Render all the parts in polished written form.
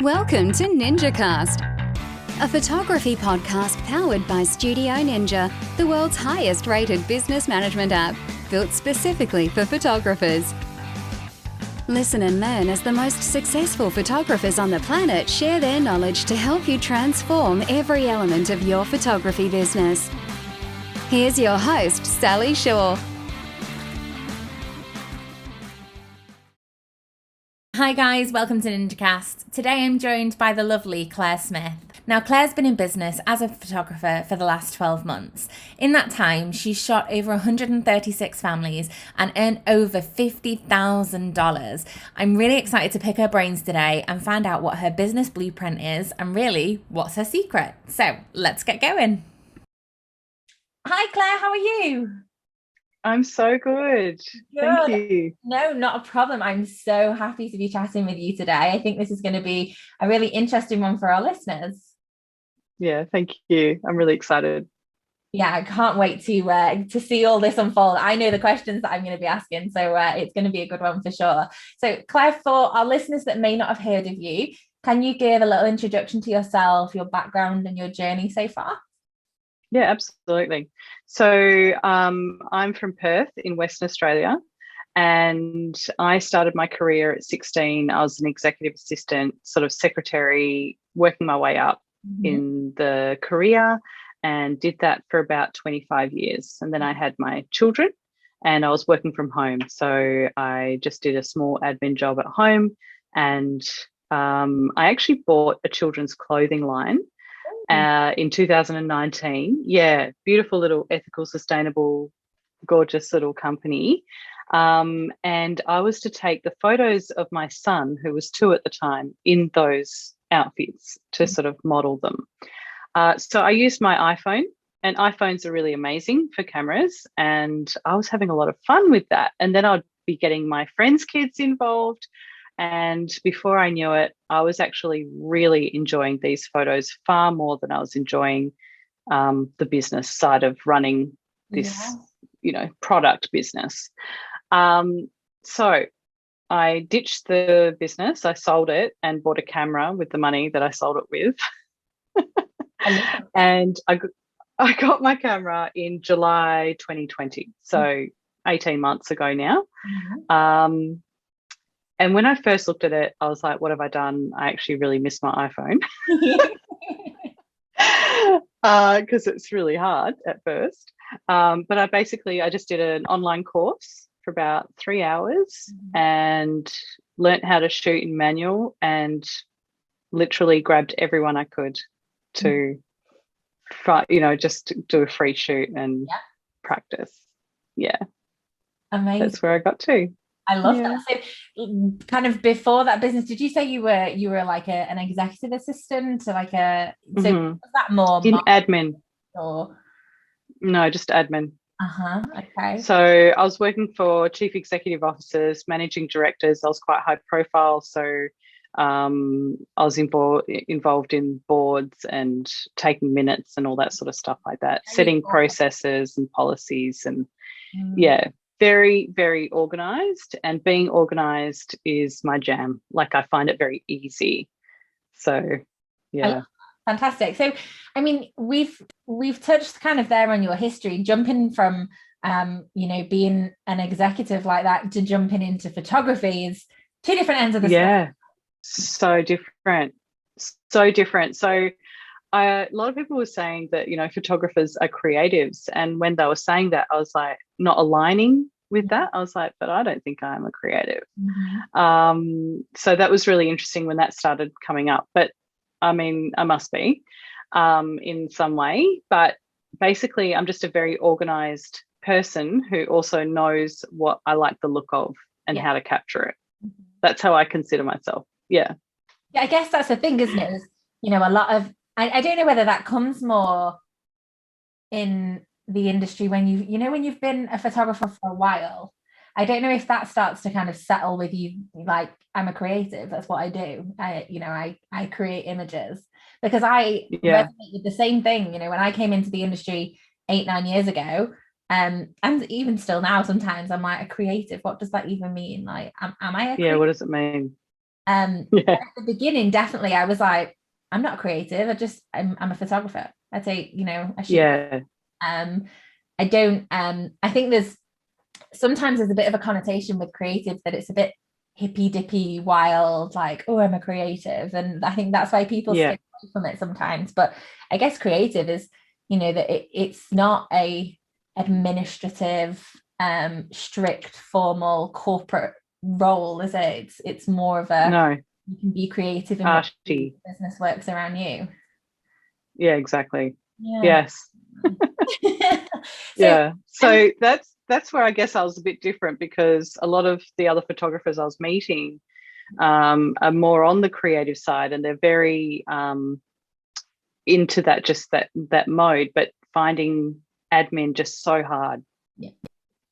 Welcome to NinjaCast, a photography podcast powered by Studio Ninja, the world's highest rated business management app, built specifically for photographers. Listen and learn as the most successful photographers on the planet share their knowledge to help you transform every element of your photography business. Here's your host, Sally Shaw. Hi guys, welcome to NinjaCast. Today I'm joined by the lovely Claire Smith. Now Claire's been in business as a photographer for the last 12 months. In that time, she's shot over 136 families and earned over $50,000. I'm really excited to pick her brains today and find out what her business blueprint is and really what's her secret. So let's get going. Hi Claire, how are you? I'm so good. Thank you. No, not a problem. I'm so happy to be chatting with you today. I think this is going to be a really interesting one for our listeners. Yeah, thank you. I'm really excited. Yeah, I can't wait to see all this unfold. I know the questions that I'm going to be asking, so it's going to be a good one for sure. So Claire, for our listeners that may not have heard of you, can you give a little introduction to yourself, your background and your journey so far? Yeah, absolutely. So I'm from Perth in Western Australia, and I started my career at 16. I was an executive assistant, sort of secretary, working my way up in the career, and did that for about 25 years. And then I had my children and I was working from home. So I just did a small admin job at home, and I actually bought a children's clothing line in 2019. Yeah, beautiful little ethical, sustainable, gorgeous little company. And I was to take the photos of my son, who was 2 at the time, in those outfits to sort of model them. So I used my iPhone, and iPhones are really amazing for cameras. And I was having a lot of fun with that. And then I'd be getting my friends' kids involved. And before I knew it, I was actually really enjoying these photos far more than I was enjoying the business side of running this, product business. So I ditched the business. I sold it and bought a camera with the money that I sold it with. And I got my camera in July 2020, so 18 months ago now. And when I first looked at it, I was like, what have I done? I actually really miss my iPhone because it's really hard at first. But I just did an online course for about 3 hours and learnt how to shoot in manual, and literally grabbed everyone I could to, just do a free shoot and practice. Yeah. Amazing. That's where I got to. I love that. So kind of before that business, did you say you were like an executive assistant, so was that more in admin or no, just admin? Okay. So I was working for chief executive officers, managing directors. I was quite high profile, so I was involved in boards and taking minutes and all that sort of stuff like that, setting processes and policies, and very, very organized, and being organized is my jam. Like, I find it very easy. So, yeah. Fantastic. So, I mean, we've touched kind of there on your history, jumping from, being an executive like that to jumping into photography is 2 different ends of the spectrum. Yeah, so different. So different. So, a lot of people were saying that, photographers are creatives. And when they were saying that, I was like, not aligning with that. I was like, but I don't think I'm a creative. So that was really interesting when that started coming up. But I mean, I must be in some way. But basically, I'm just a very organized person who also knows what I like the look of and how to capture it. That's how I consider myself. Yeah. Yeah, I guess that's the thing, isn't it? Is, a lot of, I don't know whether that comes more in the industry when you've been a photographer for a while. I don't know if that starts to kind of settle with you, like, I'm a creative, that's what I do. I create images, because I resonate with the same thing. When I came into the industry 8-9 years ago, and even still now, sometimes I'm like, a creative, what does that even mean? Like, am I a creative? What does it mean? Yeah. At the beginning, definitely, I was like, I'm not creative. I'm a photographer. I take, I shoot. Yeah. I don't. I think sometimes there's a bit of a connotation with creative that it's a bit hippy dippy, wild, like, oh, I'm a creative, and I think that's why people Yeah. stay away from it sometimes. But I guess creative is, that it's not a administrative, strict, formal corporate role, is it? It's more of a, No. you can be creative in what Arty. business works around you. Yeah, exactly. Yeah. Yes. So, Yeah. So that's where I guess I was a bit different, because a lot of the other photographers I was meeting are more on the creative side, and they're very into that mode, but finding admin just so hard. yeah.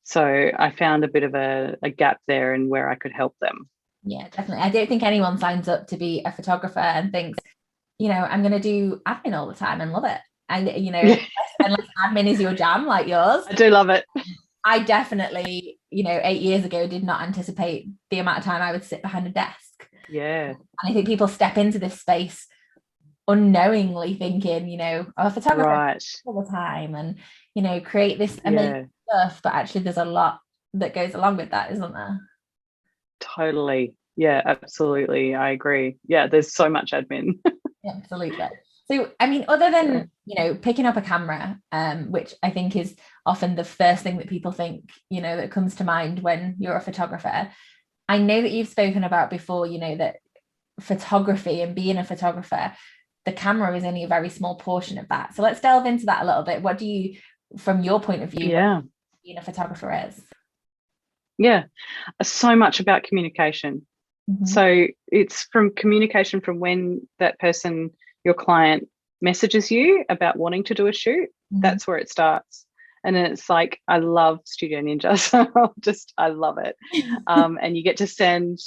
So I found a bit of a gap there in where I could help them. Yeah, definitely. I don't think anyone signs up to be a photographer and thinks, I'm going to do admin all the time and love it. And, Yeah, unless admin is your jam, like yours. I do love it. I definitely, 8 years ago, did not anticipate the amount of time I would sit behind a desk. Yeah. And I think people step into this space unknowingly thinking, a photographer Right. all the time and, create this amazing stuff. But actually, there's a lot that goes along with that, isn't there? Totally. Yeah, absolutely. I agree. Yeah, there's so much admin. Yeah, absolutely. So, I mean, other than, picking up a camera, which I think is often the first thing that people think, that comes to mind when you're a photographer, I know that you've spoken about before, that photography and being a photographer, the camera is only a very small portion of that. So let's delve into that a little bit. What do you, from your point of view, being a photographer is? Yeah, so much about communication. Mm-hmm. So it's from communication from when that person, your client, messages you about wanting to do a shoot. Mm-hmm. That's where it starts. And then it's like, I love Studio Ninja, so I love it. And you get to send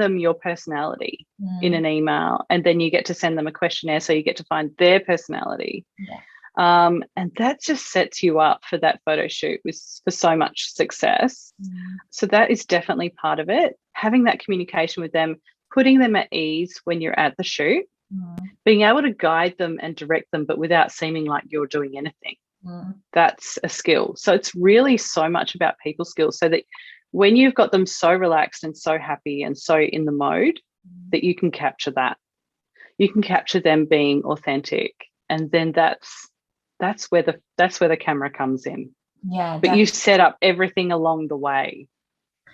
them your personality in an email, and then you get to send them a questionnaire, so you get to find their personality. Yeah. And that just sets you up for that photo shoot for so much success. So that is definitely part of it. Having that communication with them, putting them at ease when you're at the shoot, being able to guide them and direct them, but without seeming like you're doing anything. That's a skill. So it's really so much about people skills, so that when you've got them so relaxed and so happy and so in the mode, that you can capture that. You can capture them being authentic, and then that's where the camera comes in. Yeah. But you set up everything along the way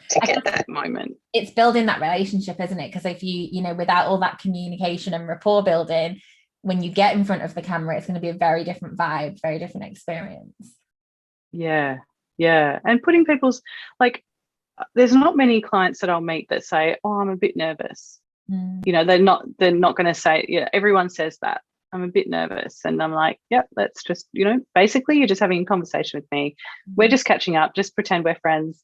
to get that moment. It's building that relationship, isn't it? Because if you, without all that communication and rapport building, when you get in front of the camera, it's going to be a very different vibe, very different experience. Yeah. And putting like, there's not many clients that I'll meet that say, oh, I'm a bit nervous. They're not going to say, everyone says that. I'm a bit nervous. And I'm like, yep, let's just, basically you're just having a conversation with me. We're just catching up. Just pretend we're friends.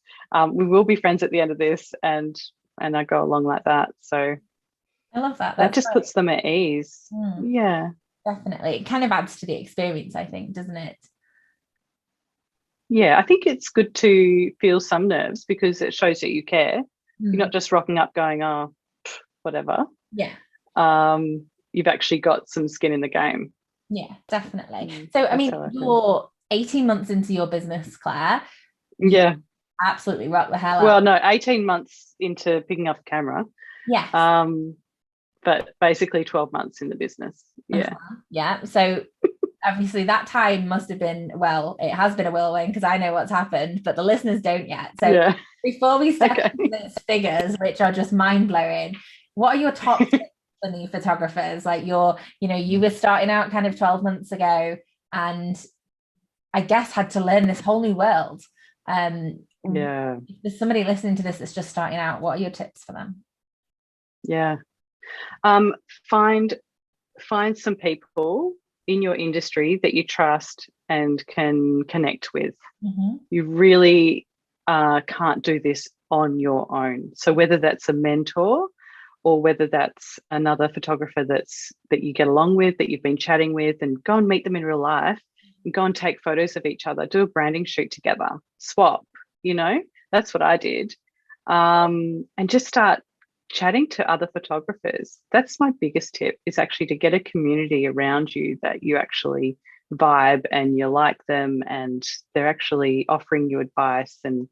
We will be friends at the end of this. And I go along like that. So I love that. That just puts them at ease. Yeah. Definitely. It kind of adds to the experience, I think, doesn't it? Yeah, I think it's good to feel some nerves, because it shows that you care. You're not just rocking up going, oh, whatever. Yeah. You've actually got some skin in the game. Yeah, definitely. So, I mean, you're 18 months into your business, Claire. Yeah. Absolutely rock the hell out. Well, no, 18 months into picking up a camera. Yeah. But basically 12 months in the business. Yeah. Yeah. So obviously that time must have been, it has been a whirlwind, because I know what's happened, but the listeners don't yet. So before we step into those figures, which are just mind-blowing, what are your top tips for new photographers? Like you were starting out kind of 12 months ago, and I guess had to learn this whole new world. If there's somebody listening to this that's just starting out, what are your tips for them? Yeah. Find some people in your industry that you trust and can connect with. You really can't do this on your own. So whether that's a mentor, or whether that's another photographer that you get along with, that you've been chatting with, and go and meet them in real life, and go and take photos of each other, do a branding shoot together, swap, that's what I did. And just start chatting to other photographers. That's my biggest tip, is actually to get a community around you that you actually vibe and you like them and they're actually offering you advice. And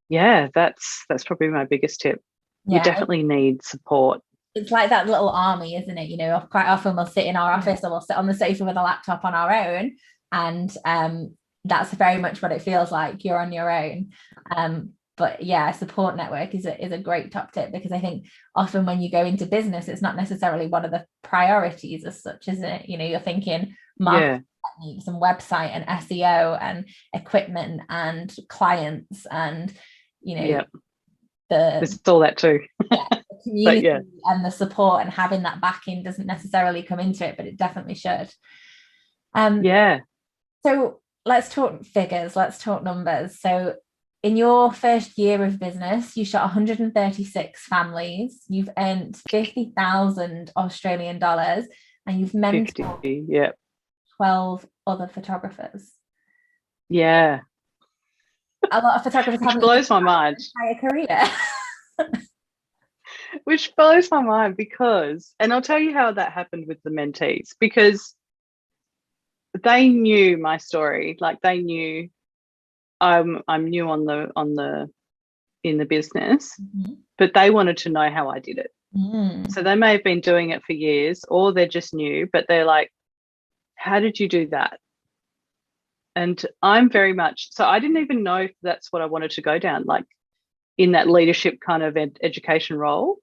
yeah, that's probably my biggest tip. You Yeah, definitely need support. it's like that little army, isn't it? You know, quite often we'll sit in our office or we'll sit on the sofa with a laptop on our own, and that's very much what it feels like. You're on your own. But yeah, support network is a great top tip, because I think often when you go into business, it's not necessarily one of the priorities as such, isn't it? You know, you're thinking Yeah. marketing techniques and website and SEO and equipment and clients and, you know, Yeah. the There's all that too. But community yeah. and the support and having that backing doesn't necessarily come into it, but it definitely should. Yeah. So let's talk figures, let's talk numbers. So in your first year of business, you shot 136 families, you've earned 50,000 Australian dollars, and you've 50. mentored Yeah. 12 other photographers. Yeah. A lot of photographers Which haven't blows my mind. an entire career. Which blows my mind because, and I'll tell you how that happened with the mentees, because they knew my story. Like they knew I'm new on the in the business, but they wanted to know how I did it. So they may have been doing it for years, or they're just new, but they're like, how did you do that? And I'm very much, so I didn't even know if that's what I wanted to go down, like in that leadership kind of education role.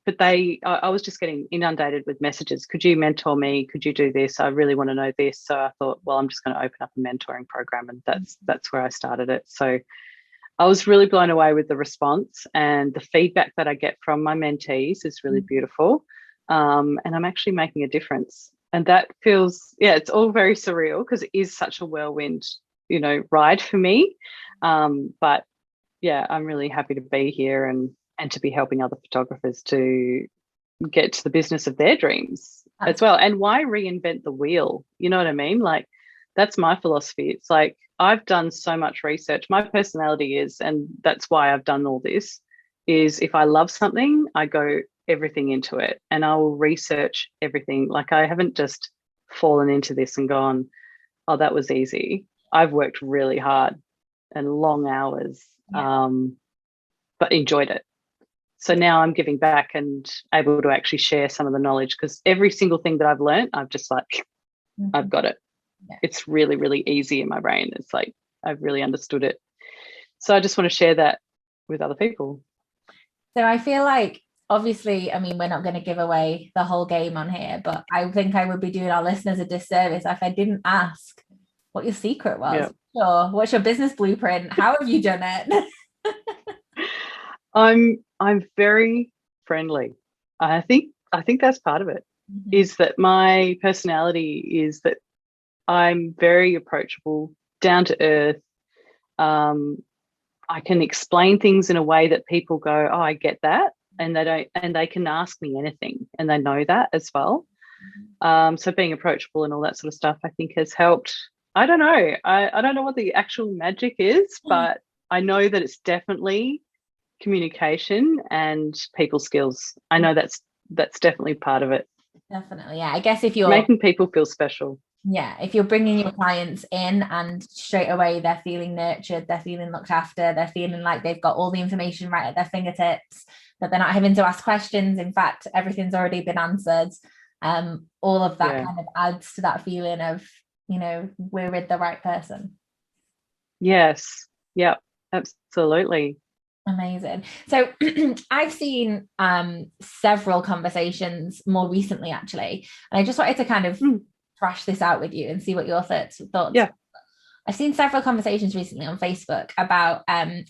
But I was just getting inundated with messages. Could you mentor me? Could you do this? I really want to know this. So I thought, well, I'm just going to open up a mentoring program, and that's where I started it. So I was really blown away with the response, and the feedback that I get from my mentees is really beautiful. And I'm actually making a difference. And that feels, yeah, it's all very surreal because it is such a whirlwind, ride for me. But yeah, I'm really happy to be here and to be helping other photographers to get to the business of their dreams as well. And why reinvent the wheel? You know what I mean? Like, that's my philosophy. It's like, I've done so much research. My personality is, and that's why I've done all this, is if I love something, I go everything into it and I will research everything. Like, I haven't just fallen into this and gone, oh, that was easy. I've worked really hard and long hours, but enjoyed it. So now I'm giving back and able to actually share some of the knowledge, because every single thing that I've learned, I've just like, I've got it. Yeah. It's really, really easy in my brain. It's like, I've really understood it. So I just want to share that with other people. So I feel like, obviously, I mean, we're not going to give away the whole game on here, but I think I would be doing our listeners a disservice if I didn't ask what your secret was. Yeah. Sure. What's your business blueprint? How have you done it? I'm very friendly. I think that's part of it. Is that my personality is that I'm very approachable, down to earth. I can explain things in a way that people go, oh, I get that. And they can ask me anything, and they know that as well. So being approachable and all that sort of stuff, I think, has helped. I don't know. I don't know what the actual magic is, but I know that it's definitely communication and people skills. I know that's definitely part of it. Definitely, yeah. I guess if you're making people feel special. Yeah, if you're bringing your clients in and straight away they're feeling nurtured, they're feeling looked after, they're feeling like they've got all the information right at their fingertips, that they're not having to ask questions. In fact, everything's already been answered. All of that kind of adds to that feeling of, we're with the right person. Yes. Yeah, absolutely. Amazing. So I've seen several conversations more recently, actually, and I just wanted to kind of thrash this out with you and see what your thoughts. Yeah. I've seen several conversations recently on Facebook about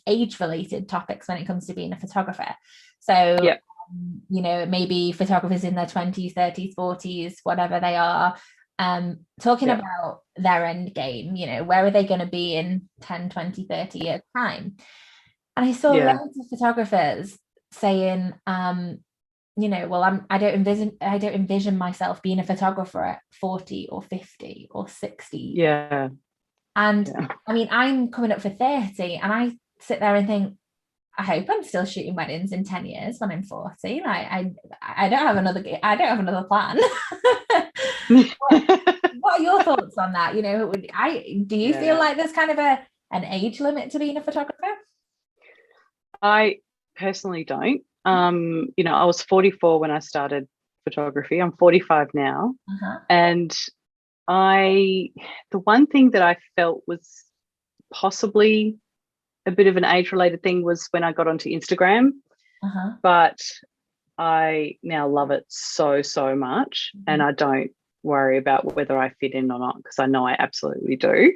age-related topics when it comes to being a photographer. So, maybe photographers in their 20s, 30s, 40s, whatever they are, talking about their end game, where are they going to be in 10, 20, 30 years time? And I saw loads of photographers saying, well, I don't envision myself being a photographer at 40 or 50 or 60. Yeah. And I mean, I'm coming up for 30, and I sit there and think, I hope I'm still shooting weddings in 10 years when I'm 40. Like I don't have another plan. What are your thoughts on that? Do you feel like there's kind of an age limit to being a photographer? I personally don't. I was 44 when I started photography. I'm 45 now. And the one thing that I felt was possibly a bit of an age-related thing was when I got onto Instagram. But I now love it so, so much. And I don't worry about whether I fit in or not, because I know I absolutely do.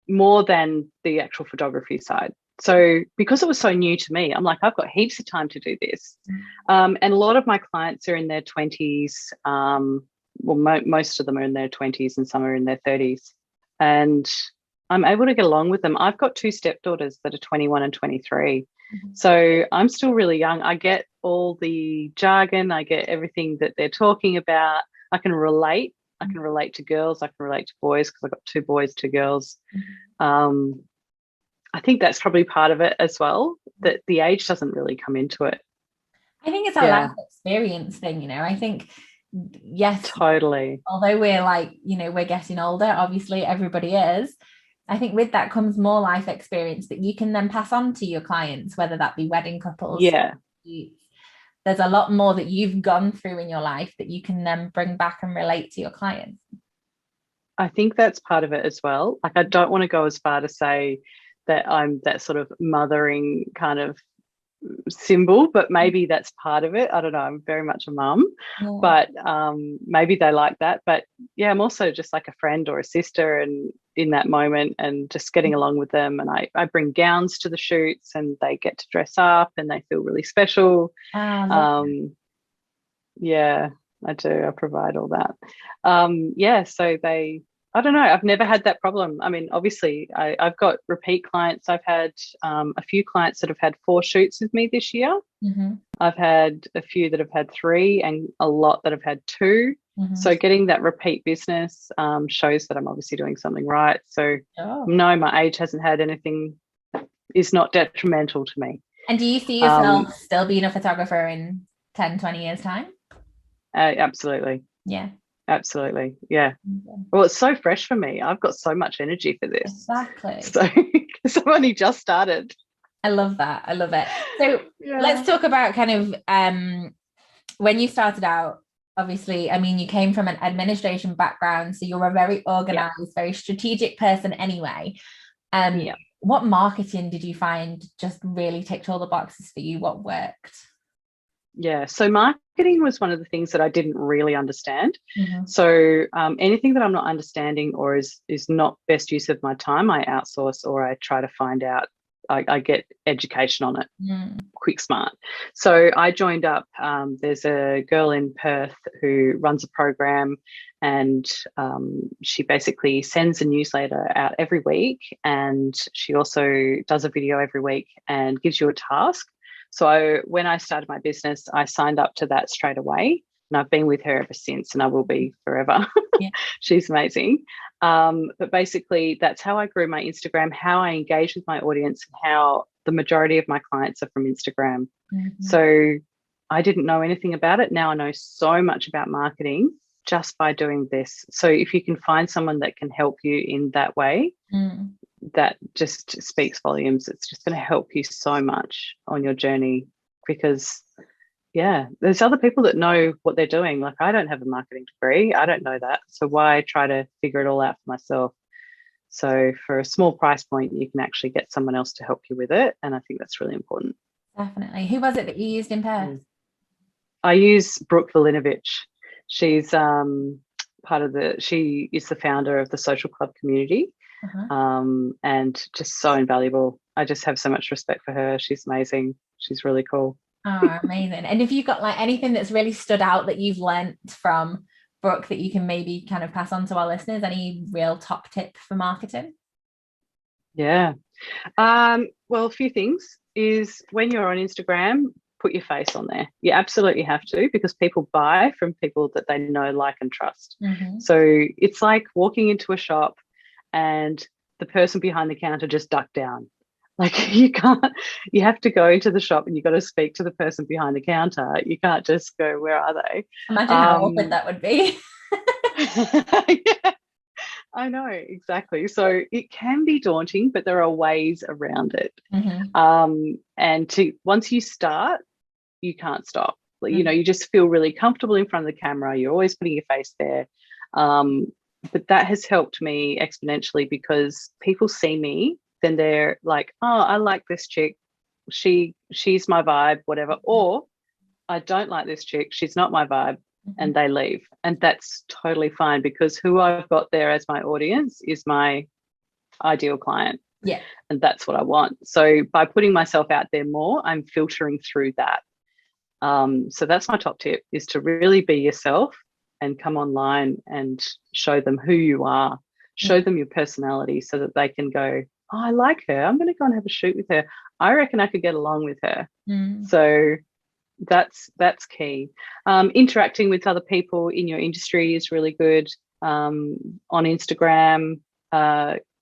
More than the actual photography side. So because it was so new to me, I'm like, I've got heaps of time to do this. And a lot of my clients are in their 20s. Most of them are in their 20s and some are in their 30s. And I'm able to get along with them. I've got two stepdaughters that are 21 and 23. So I'm still really young. I get all the jargon. I get everything that they're talking about. I can relate. I can relate to girls. I can relate to boys because I've got two boys, two girls. I think that's probably part of it as well, that the age doesn't really come into it. I think it's a life experience thing, I think, yes. Totally. Although we're like, we're getting older, obviously everybody is. I think with that comes more life experience that you can then pass on to your clients, whether that be wedding couples. Yeah. There's a lot more that you've gone through in your life that you can then bring back and relate to your clients. I think that's part of it as well. Like, I don't want to go as far to say that I'm that sort of mothering kind of symbol, but maybe that's part of it. I don't know. I'm very much a mum, but maybe they like that. But yeah, I'm also just like a friend or a sister, and in that moment, and just getting along with them. And I bring gowns to the shoots, and they get to dress up, and they feel really special. Yeah, I do. I provide all that. So I don't know. I've never had that problem. I mean, obviously, I've got repeat clients. I've had a few clients that have had 4 shoots with me this year. I've had a few that have had 3 and a lot that have had 2. So getting that repeat business shows that I'm obviously doing something right. So no, my age hasn't had anything, is not detrimental to me. And do you see yourself still being a photographer in 10, 20 years' time? Absolutely. Yeah. Absolutely. Yeah. Well, it's so fresh for me. I've got so much energy for this. Exactly. So because I've only just started. I love that. I love it. So let's talk about kind of when you started out, obviously, I mean, you came from an administration background, so you're a very organized, very strategic person anyway. What marketing did you find just really ticked all the boxes for you? What worked? Yeah, so marketing was one of the things that I didn't really understand. So anything that I'm not understanding or is not best use of my time, I outsource or I try to find out. I get education on it, quick, smart. So I joined up. There's a girl in Perth who runs a program, and she basically sends a newsletter out every week, and she also does a video every week and gives you a task. So when I started my business, I signed up to that straight away, and I've been with her ever since, and I will be forever. She's amazing. But basically, that's how I grew my Instagram, how I engage with my audience, and how the majority of my clients are from Instagram. So I didn't know anything about it. Now I know so much about marketing just by doing this. So if you can find someone that can help you in that way, that just speaks volumes. It's just going to help you so much on your journey, because there's other people that know what they're doing. Like, I don't have a marketing degree. I don't know that. So why try to figure it all out for myself? So for a small price point, you can actually get someone else to help you with it. And I think that's really important. Definitely. Who was it that you used in Perth? I use Brooke Valinovich. She's she is the founder of the Social Club community. And just so invaluable. I just have so much respect for her. She's amazing. She's really cool. Oh, amazing. And if you've got like anything that's really stood out that you've learnt from Brooke that you can maybe kind of pass on to our listeners, any real top tip for marketing? Yeah. Well, a few things is when you're on Instagram, put your face on there. You absolutely have to, because people buy from people that they know, like, and trust. So it's like walking into a shop and the person behind the counter just ducked down. Like you can't, you have to go into the shop and you've got to speak to the person behind the counter. You can't just go, where are they? Imagine how awkward that would be. Yeah, I know, exactly. So it can be daunting, but there are ways around it. And once you start, you can't stop. You know, you just feel really comfortable in front of the camera. You're always putting your face there. But that has helped me exponentially because people see me, then they're like, oh, I like this chick. She's my vibe, whatever. Or I don't like this chick. She's not my vibe. And they leave. And that's totally fine because who I've got there as my audience is my ideal client. Yeah. And that's what I want. So by putting myself out there more, I'm filtering through that. So that's my top tip, is to really be yourself and come online and show them who you are, show them your personality so that they can go, oh, I like her. I'm going to go and have a shoot with her. I reckon I could get along with her. So that's key. Interacting with other people in your industry is really good. On Instagram,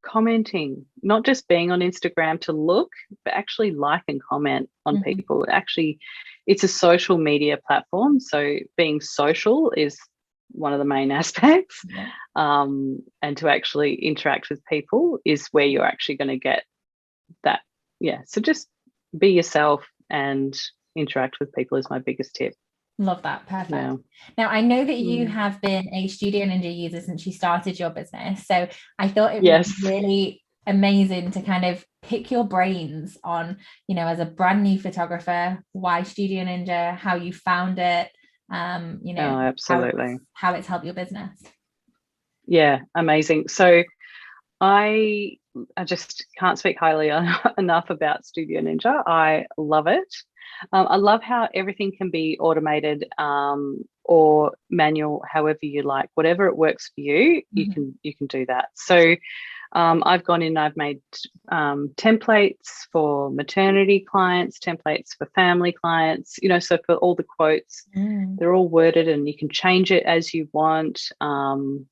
commenting, not just being on Instagram to look, but actually like and comment on people. Actually, it's a social media platform, so being social is one of the main aspects. And to actually interact with people is where you're actually going to get that. So just be yourself and interact with people is my biggest tip. Love that. Perfect. Now, I know that you have been a Studio Ninja user since you started your business, so I thought it was really amazing to kind of pick your brains on, you know, as a brand new photographer, why Studio Ninja, how you found it, you know, absolutely, how it's helped your business. Yeah, amazing. So I just can't speak highly enough about Studio Ninja. I love it. I love how everything can be automated or manual, however you like. Whatever it works for you, you can do that. So I've gone in, I've made templates for maternity clients, templates for family clients, you know, so for all the quotes, they're all worded and you can change it as you want. In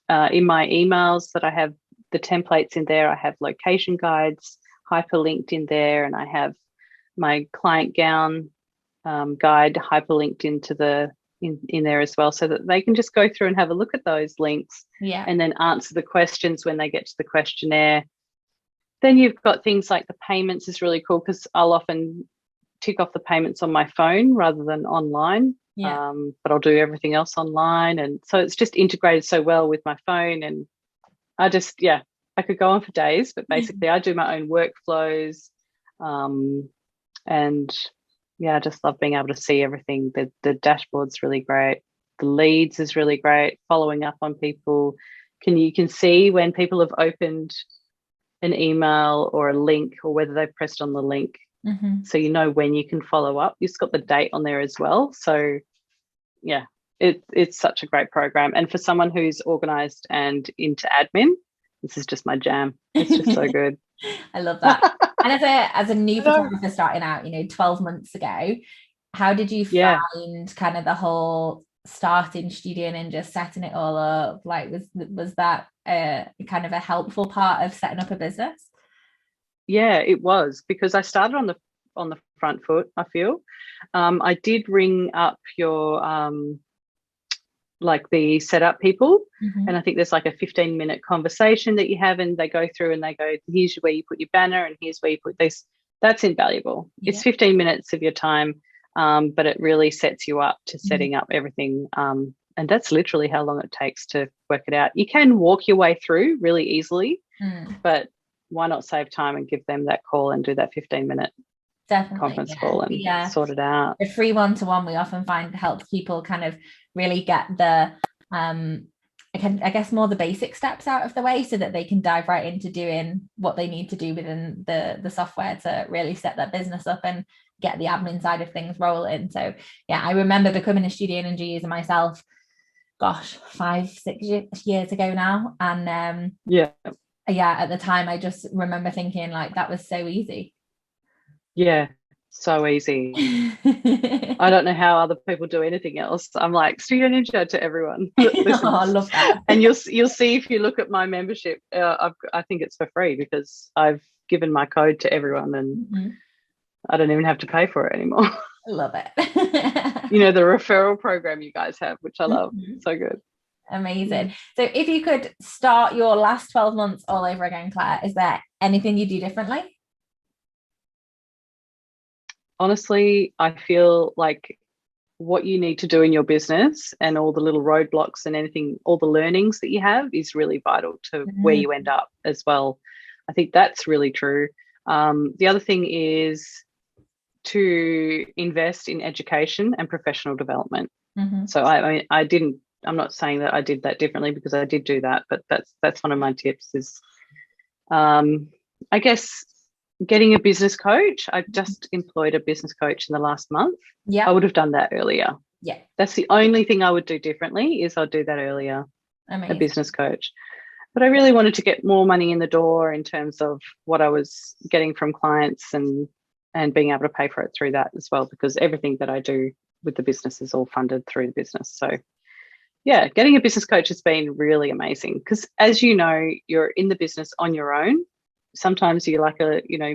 my emails that I have the templates in there, I have location guides hyperlinked in there, and I have my client gown guide hyperlinked into the in there as well, so that they can just go through and have a look at those links and then answer the questions when they get to the questionnaire. Then you've got things like the payments is really cool because I'll often tick off the payments on my phone rather than online. But I'll do everything else online, and so it's just integrated so well with my phone. And I just I could go on for days, but basically I do my own workflows, and I just love being able to see everything. The dashboard's really great. The leads is really great. Following up on people, you can see when people have opened an email or a link, or whether they've pressed on the link. So you know when you can follow up. You've got the date on there as well. So it's such a great program. And for someone who's organized and into admin, this is just my jam. It's just so good. I love that. And as a new photographer starting out, you know, 12 months ago, how did you find kind of the whole starting Studio Ninja, setting it all up? Like, was that kind of a helpful part of setting up a business? Yeah, it was, because I started on the front foot, I feel. I did ring up your like the setup people, and I think there's like a 15-minute conversation that you have, and they go through and they go, here's where you put your banner and here's where you put this. That's invaluable. It's 15 minutes of your time, but it really sets you up to setting up everything. And that's literally how long it takes to work it out. You can walk your way through really easily, but why not save time and give them that call and do that 15-minute conference call and sort it out? The free one-to-one we often find helps people kind of really get the I guess more the basic steps out of the way, so that they can dive right into doing what they need to do within the software to really set their business up and get the admin side of things rolling. So I remember becoming a Studio Ninja user myself, 5-6 years ago now, and at the time I just remember thinking, like, that was so easy. So easy. I don't know how other people do anything else. I'm like, Studio Ninja to everyone. I love that. And you'll see if you look at my membership, I think it's for free, because I've given my code to everyone, and I don't even have to pay for it anymore. I love it. The referral program you guys have, which I love. So good. Amazing. So if you could start your last 12 months all over again, Claire, is there anything you do differently? Honestly, I feel like what you need to do in your business and all the little roadblocks and anything, all the learnings that you have is really vital to where you end up as well. I think that's really true. The other thing is to invest in education and professional development. So I'm not saying that I did that differently, because I did do that, but that's one of my tips is, I guess, getting a business coach. I've just employed a business coach in the last month. Yeah, I would have done that earlier. Yeah, that's the only thing I would do differently, is I'll do that earlier. Amazing. A business coach. But I really wanted to get more money in the door in terms of what I was getting from clients, and being able to pay for it through that as well, because everything that I do with the business is all funded through the business. So yeah, getting a business coach has been really amazing, because as you know, you're in the business on your own. Sometimes you're like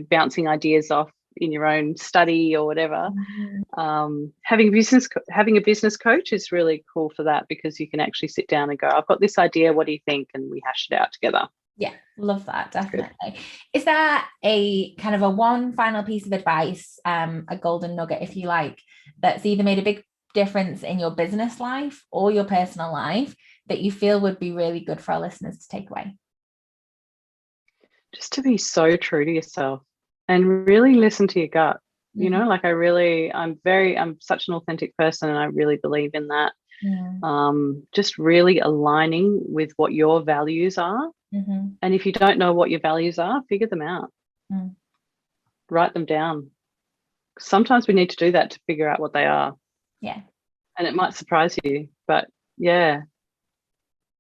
bouncing ideas off in your own study or whatever. Having a business coach is really cool for that, because you can actually sit down and go, I've got this idea, what do you think? And we hash it out together. Yeah, love that, definitely. Is there a kind of a one final piece of advice, a golden nugget, if you like, that's either made a big difference in your business life or your personal life that you feel would be really good for our listeners to take away? Just to be so true to yourself and really listen to your gut. I'm such an authentic person, and I really believe in that. Just really aligning with what your values are. And if you don't know what your values are, figure them out. Write them down. Sometimes we need to do that to figure out what they are. Yeah. And it might surprise you, but yeah,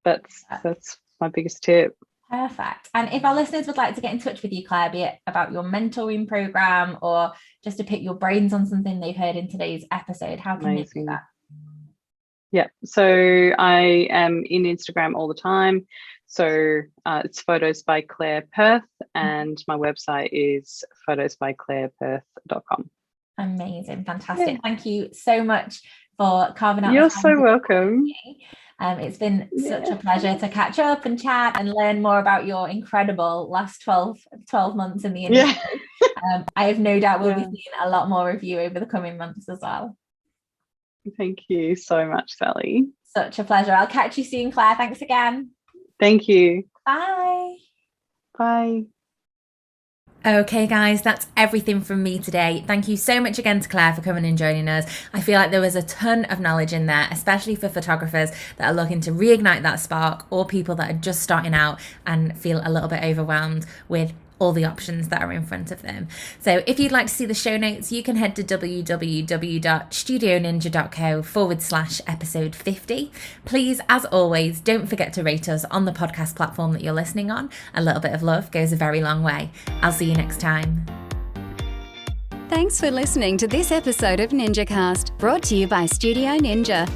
that's my biggest tip. Perfect. And if our listeners would like to get in touch with you, Claire, be it about your mentoring program or just to pick your brains on something they've heard in today's episode, how can they do that? Yeah, so I am in Instagram all the time. So it's Photos by Claire Perth, and my website is photosbyclaireperth.com. Amazing. Fantastic. Thank you so much for carving out. You're so welcome. It's been such a pleasure to catch up and chat and learn more about your incredible last 12 months in the industry. I have no doubt we'll be seeing a lot more of you over the coming months as well. Thank you so much, Sally. Such a pleasure. I'll catch you soon, Claire. Thanks again. Thank you. Bye. Bye. Okay, guys, that's everything from me today. Thank you so much again to Claire for coming and joining us. I feel like there was a ton of knowledge in there, especially for photographers that are looking to reignite that spark, or people that are just starting out and feel a little bit overwhelmed with all the options that are in front of them. So if you'd like to see the show notes, you can head to www.studioninja.co/episode 50. Please, as always, don't forget to rate us on the podcast platform that you're listening on. A little bit of love goes a very long way. I'll see you next time. Thanks for listening to this episode of NinjaCast, brought to you by Studio Ninja.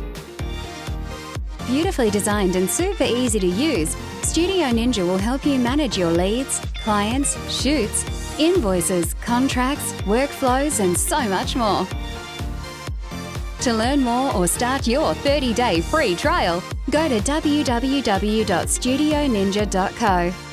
Beautifully designed and super easy to use, Studio Ninja will help you manage your leads, clients, shoots, invoices, contracts, workflows, and so much more. To learn more or start your 30-day free trial, go to www.studioninja.co.